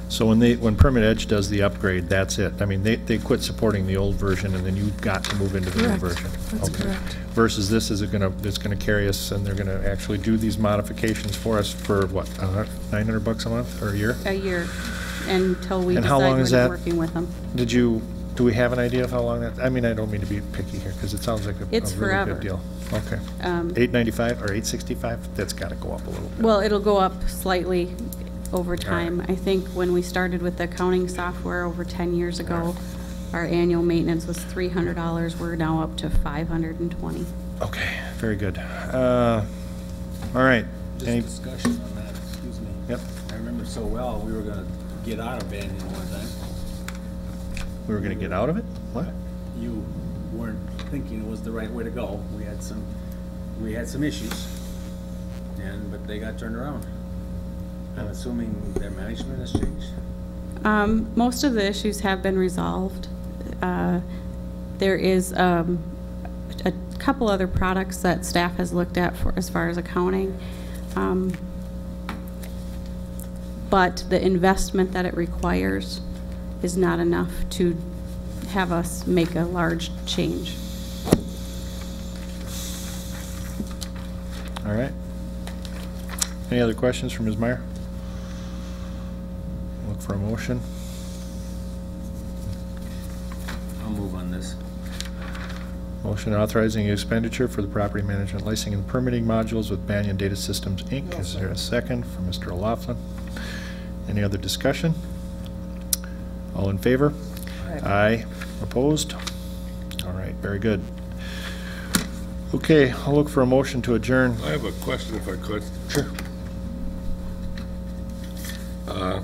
So when Permit Edge does the upgrade, that's it? I mean, they quit supporting the old version, and then you've got to move into the new version? That's Okay. correct. Versus this, it's gonna carry us, and they're gonna actually do these modifications for us for, what, $900 a month, or a year? A year, until we And how decide long when is we're that? working with them. Do we have an idea of how long that, I mean, I don't mean to be picky here, because it sounds like a It's really forever. good deal. Okay. $895 or $865? That's gotta go up a little bit. Well, it'll go up slightly over time. I think when we started with the accounting software over 10 years ago, our annual maintenance was $300. We're now up to $520. Okay, very good. All right. Just Any- discussion on that, excuse me. Yep. I remember so well, we were gonna get out of Banyan one time. We were gonna get out of it? What? You weren't thinking it was the right way to go. We had some issues, but they got turned around. I'm assuming their management has changed. Most of the issues have been resolved. There is a couple other products that staff has looked at for as far as accounting. But the investment that it requires is not enough to have us make a large change. All right. Any other questions from Ms. Meyer? Look for a motion. I'll move on this. Motion authorizing expenditure for the property management licensing and permitting modules with Banyan Data Systems, Inc. Is there a second from Mr. O'Laughlin? Any other discussion? All in favor? Aye. Opposed? All right, very good. Okay, I'll look for a motion to adjourn. I have a question if I could. Sure. I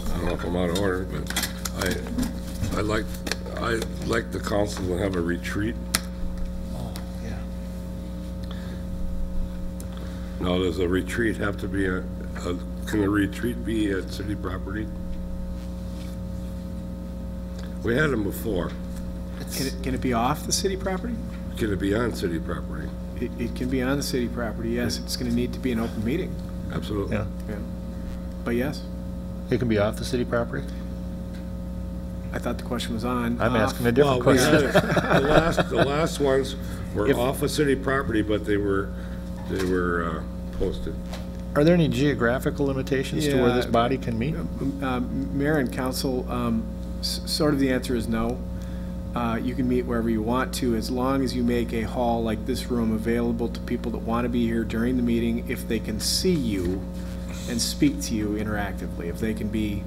don't know if I'm out of order, but I like the council to have a retreat. Oh, yeah. Now, does a retreat have to be can a retreat be at city property? We had them before. Can it be off the city property? Can it be on city property? It can be on the city property, yes. It's going to need to be an open meeting. Absolutely. Yeah. Yeah. But yes, It can be off the city property? I thought the question was on. I'm off. asking a different Well, we question. had the last ones were If- off of city property, but they were posted. Are there any geographical limitations to where this Yeah. body can meet? Mayor and council, sort of the answer is no. You can meet wherever you want to, as long as you make a hall like this room available to people that want to be here during the meeting, if they can see you and speak to you interactively, if they can be,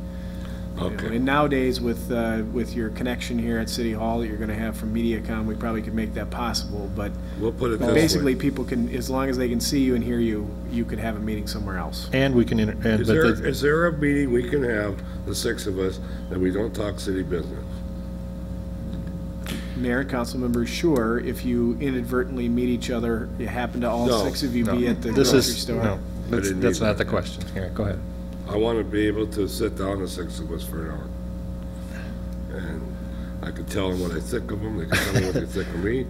you know, Okay. and nowadays with your connection here at City Hall that you're going to have from MediaCom, we probably could make that possible, but We'll put it this way. basically people can, as long as they can see you and hear you, you could have a meeting somewhere else. And we can, Is there a meeting we can have, the six of us, that we don't talk city business? Mayor and council members, sure, if you inadvertently meet each other, you happen to all No, six of you be at the this grocery is, store. no, that's didn't that's need not the that. question. Here, go ahead. I want to be able to sit down, the six of us, for an hour. And I could tell them what I think of them, they can tell me what they think of me.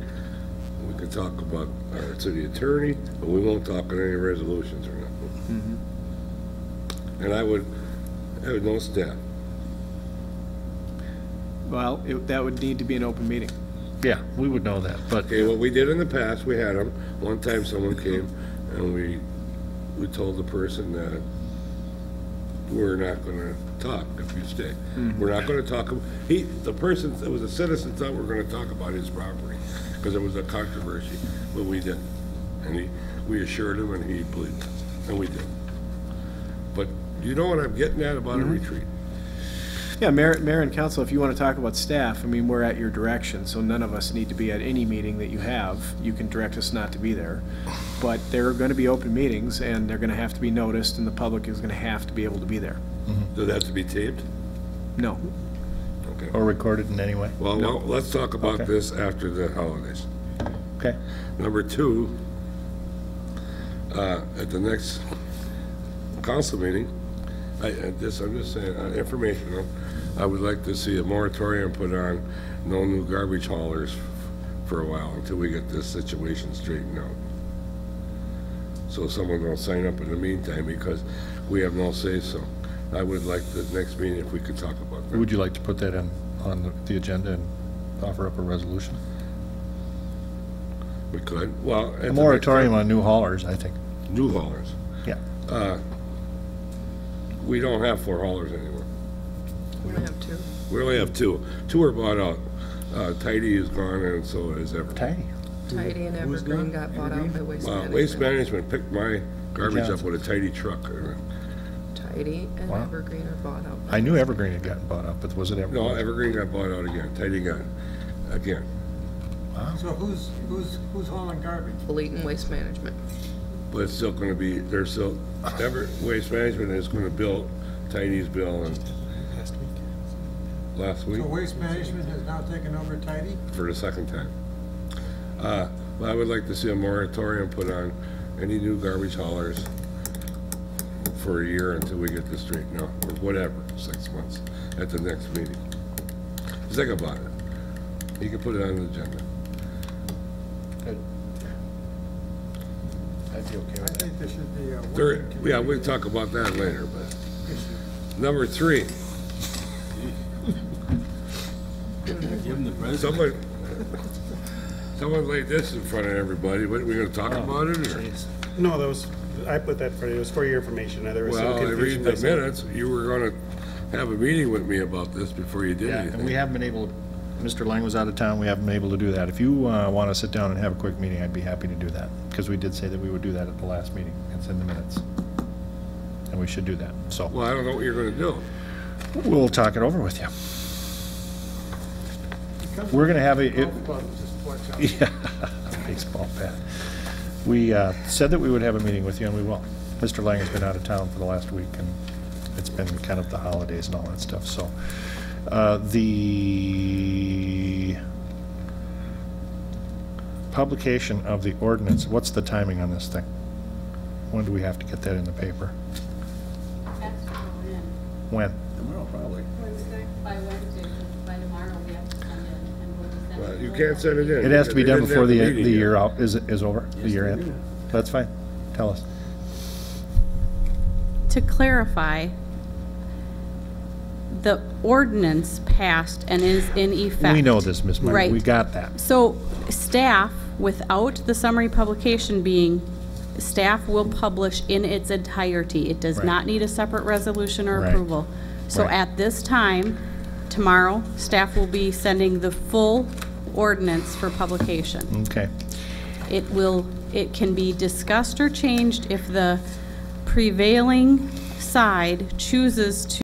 We could talk about our city attorney, but we won't talk on any resolutions or nothing. And I would have no staff. Well, that would need to be an open meeting. Yeah, we would know that, but Okay, what we did in the past, we had them. One time someone came and we told the person that we're not gonna talk if you stay. We're not gonna talk, the person, it was a citizen, thought we were gonna talk about his property, because it was a controversy, but we didn't. And we assured him and he believed, and we did. But you know what I'm getting at about a retreat? Yeah, Mayor and council, if you want to talk about staff, I mean, we're at your direction, so none of us need to be at any meeting that you have. You can direct us not to be there. But there are going to be open meetings, and they're going to have to be noticed, and the public is going to have to be able to be there. Does it have to be taped? No. Okay. or recorded in any way. Well, let's talk about Okay. this after the holidays. Okay. Number two, at the next council meeting, I'm just saying, informational, I would like to see a moratorium put on no new garbage haulers for a while until we get this situation straightened out. So someone will sign up in the meantime, because we have no say-so. I would like the next meeting if we could talk about that. Would you like to put that on the agenda and offer up a resolution? We could, well. at the A next moratorium time- on new haulers, I think. New haulers. Yeah. We don't have 4 haulers anymore. We only have 2. We only have 2. 2 are bought out. Tidy is gone and so is Evergreen. Tidy. Tidy and Who's Evergreen gone? got bought out by Waste Well, Management. Waste Management picked my garbage up Johnson. with a Tidy truck. Tidy and Wow. Evergreen are bought out. by I knew Waste Evergreen had gotten bought up, but was it Evergreen? No, Evergreen got bought out again. Tidy got, again. Wow. So who's hauling garbage? Plaine and Waste Management. But it's still gonna be, there's still, Waste Management is gonna bill Tidy's bill and last week So Waste Management has now taken over Tidy? for the second time. Well, I would like to see a moratorium put on any new garbage haulers for a year until we get this straightened out, or whatever, 6 months, at the next meeting. Think about it. You can put it on the agenda. Good. I'd be okay I with that. think there should be a There, working committee. yeah, we'll talk about that later, but. issue. Number 3, Give them the president. someone laid this in front of everybody, what, are we gonna talk about it, or? No, that was, I put that for you, it was for your information. There was some Well, I confusion. read the minutes, you were gonna have a meeting with me about this before you did Yeah, anything. and we haven't been able, Mr. Lang was out of town, we haven't been able to do that. If you want to sit down and have a quick meeting, I'd be happy to do that, because we did say that we would do that at the last meeting. It's in the minutes. And we should do that, so Well, I don't know what you're gonna do. we'll talk it over with you. Because We're gonna have a, golf club is a sports house. yeah, baseball bat. We said that we would have a meeting with you, and we will. Mr. Lang has been out of town for the last week, and it's been kind of the holidays and all that stuff, so. The publication of the ordinance, what's the timing on this thing? When do we have to get that in the paper? When? Tomorrow, probably. By Wednesday, by tomorrow, we have to send in, and we'll be sending. Well, you can't send it in. It has to be They done didn't before have the meeting year yet. out, is over, the Yes, year they end? do. That's fine. Tell us. To clarify, the ordinance passed and is in effect. We know this, Ms. Meyer. Right. We got that. So staff, without the summary publication being, staff will publish in its entirety. It does Right. not need a separate resolution or Right. approval. So Right. at this time, tomorrow, staff will be sending the full ordinance for publication. Okay. It can be discussed or changed if the prevailing side chooses to